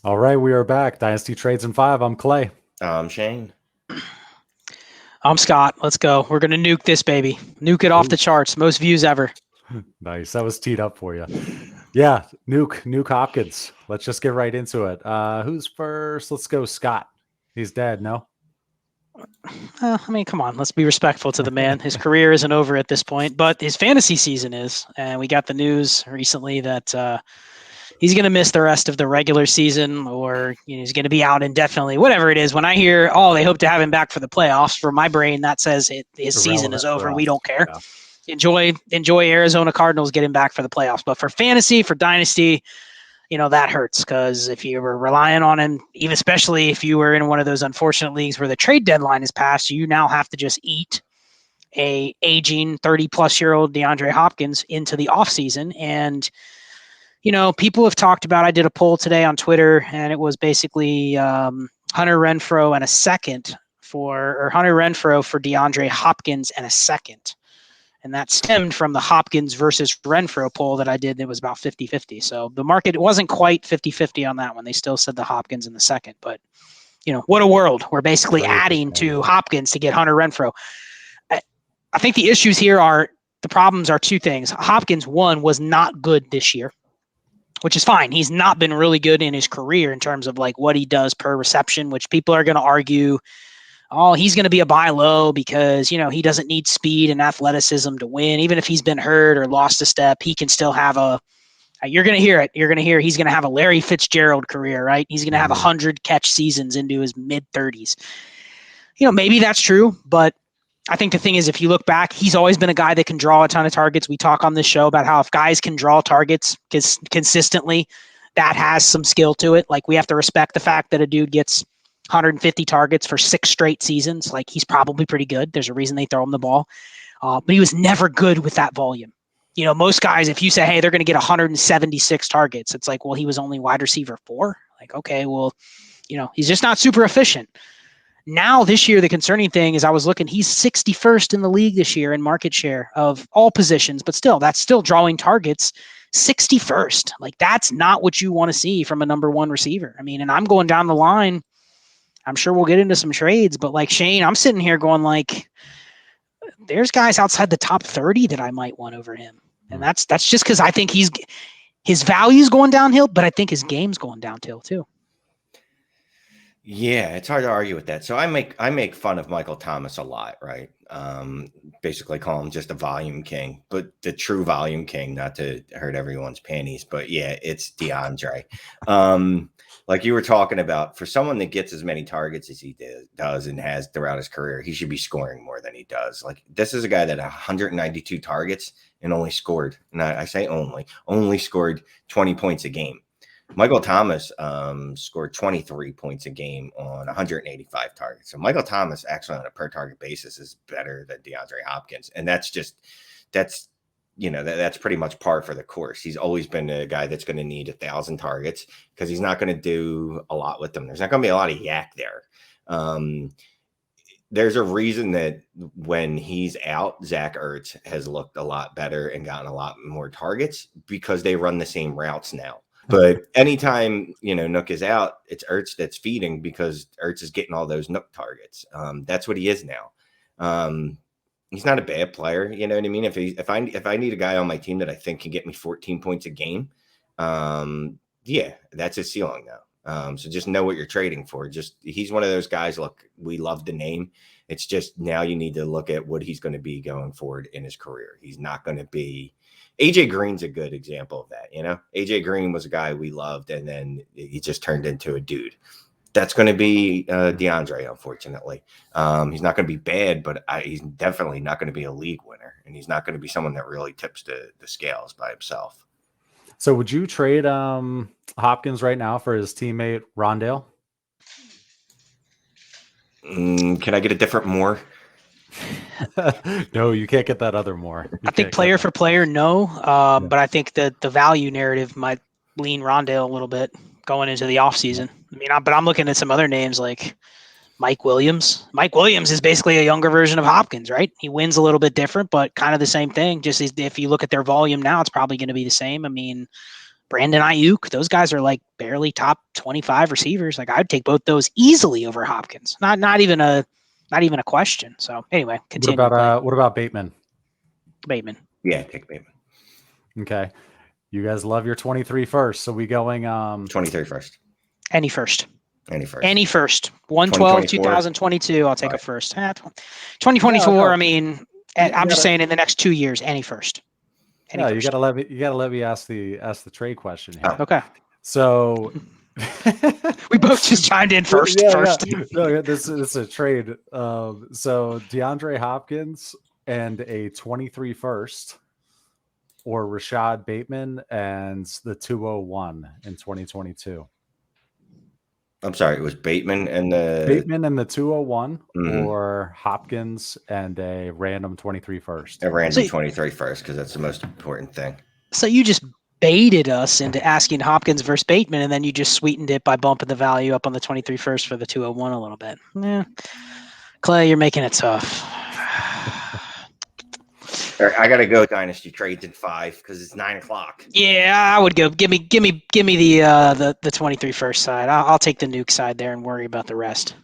All right, we are back. Dynasty Trades in 5. I'm Clay. Shane. I'm Scott. Let's go. We're going to nuke this baby. Nuke it off the charts. Most views ever. Nice. That was teed up for you. Yeah, nuke Hopkins. Let's just get right into it. Who's first? Let's go Scott. He's dead, no? I mean, come on. Let's be respectful to the man. His career isn't over at this point, but his fantasy season is. And we got the news recently that he's going to miss the rest of the regular season, or he's going to be out indefinitely, whatever it is. When I hear, oh, they hope to have him back for the playoffs, for my brain, that says his season is over. We don't care. Yeah. Enjoy Arizona Cardinals getting back for the playoffs. But for fantasy, for Dynasty, that hurts, because if you were relying on him, even especially if you were in one of those unfortunate leagues where the trade deadline is passed, you now have to just eat a aging 30-plus-year-old DeAndre Hopkins into the offseason. And people have talked about, I did a poll today on Twitter, and it was basically Hunter Renfrow and a second or Hunter Renfrow for DeAndre Hopkins and a second. And that stemmed from the Hopkins versus Renfrow poll that I did. It was about 50-50. So the market wasn't quite 50-50 on that one. They still said the Hopkins in the second. But, what a world. We're basically adding to Hopkins to get Hunter Renfrow. I think the issues here the problems are two things. Hopkins, one, was not good this year, which is fine. He's not been really good in his career in terms of like what he does per reception, which people are going to argue, oh, he's going to be a buy low because, he doesn't need speed and athleticism to win. Even if he's been hurt or lost a step, he can still have you're going to hear it. You're going to hear he's going to have a Larry Fitzgerald career, right? He's going to have 100 catch seasons into his mid-30s. Maybe that's true, but I think the thing is, if you look back, he's always been a guy that can draw a ton of targets. We talk on this show about how if guys can draw targets consistently, that has some skill to it. Like, we have to respect the fact that a dude gets 150 targets for 6 straight seasons. Like, he's probably pretty good. There's a reason they throw him the ball. But he was never good with that volume. Most guys, if you say, hey, they're going to get 176 targets, it's like, well, he was only wide receiver 4. Like, okay, well, he's just not super efficient. Now, this year, the concerning thing is I was looking, he's 61st in the league this year in market share of all positions, but still, that's still drawing targets. 61st. Like, that's not what you want to see from a number one receiver. I mean, and I'm going down the line. I'm sure we'll get into some trades, but like Shane, I'm sitting here going like, there's guys outside the top 30 that I might want over him. And that's just because I think his value's going downhill, but I think his game's going downhill too. Yeah, it's hard to argue with that. So I make fun of Michael Thomas a lot, right? Basically call him just a volume king, but the true volume king, not to hurt everyone's panties, but yeah, it's DeAndre. Like you were talking about, for someone that gets as many targets as he does and has throughout his career, he should be scoring more than he does. Like, this is a guy that had 192 targets and only scored, and I say only scored 20 points a game. Michael Thomas scored 23 points a game on 185 targets. So Michael Thomas actually on a per target basis is better than DeAndre Hopkins. And that's pretty much par for the course. He's always been a guy that's going to need 1,000 targets because he's not going to do a lot with them. There's not going to be a lot of yak there. There's a reason that when he's out, Zach Ertz has looked a lot better and gotten a lot more targets because they run the same routes now. But anytime, Nook is out, it's Ertz that's feeding because Ertz is getting all those Nook targets. That's what he is now. He's not a bad player. You know what I mean? If I need a guy on my team that I think can get me 14 points a game, yeah, that's his ceiling now. So just know what you're trading for. He's one of those guys. Look, we love the name. It's just now you need to look at what he's going to be going forward in his career. He's not going to be. AJ Green's a good example of that. AJ Green was a guy we loved, and then he just turned into a dude. That's going to be DeAndre, unfortunately. He's not going to be bad, but he's definitely not going to be a league winner, and he's not going to be someone that really tips the scales by himself. So would you trade Hopkins right now for his teammate Rondale? Can I get a different more? No, you can't get that other more. I think player for player, no. But I think that the value narrative might lean Rondale a little bit going into the offseason. I mean, but I'm looking at some other names like Mike Williams. Mike Williams is basically a younger version of Hopkins, right? He wins a little bit different, but kind of the same thing. Just if you look at their volume now, it's probably going to be the same. I mean, Brandon Ayuk. Those guys are like barely top 25 receivers. Like I'd take both those easily over Hopkins. Not even a question. So anyway, continue. What about Bateman? Bateman? Yeah, take Bateman. Okay. You guys love your 23 first. So we going 23 first. Any first. Any first. Any first. 112 2022. I'll take a first. 2024. Yeah, I mean, I'm just saying in the next 2 years, any first. Yeah, you gotta let me ask the trade question here. Okay. So we both just chimed in first. Yeah. No, this is a trade. So DeAndre Hopkins and a 23 first, or Rashad Bateman and the 201 in 2022. I'm sorry, it was Bateman and the 201, or Hopkins and a random 23 first. A random 23 first, because that's the most important thing. So you just baited us into asking Hopkins versus Bateman, and then you just sweetened it by bumping the value up on the 23 first for the 201 a little bit. Yeah. Clay, you're making it tough. I gotta go Dynasty trades in 5 because it's 9 o'clock. Yeah, I would go. Give me the 23 first side. I'll take the nuke side there and worry about the rest.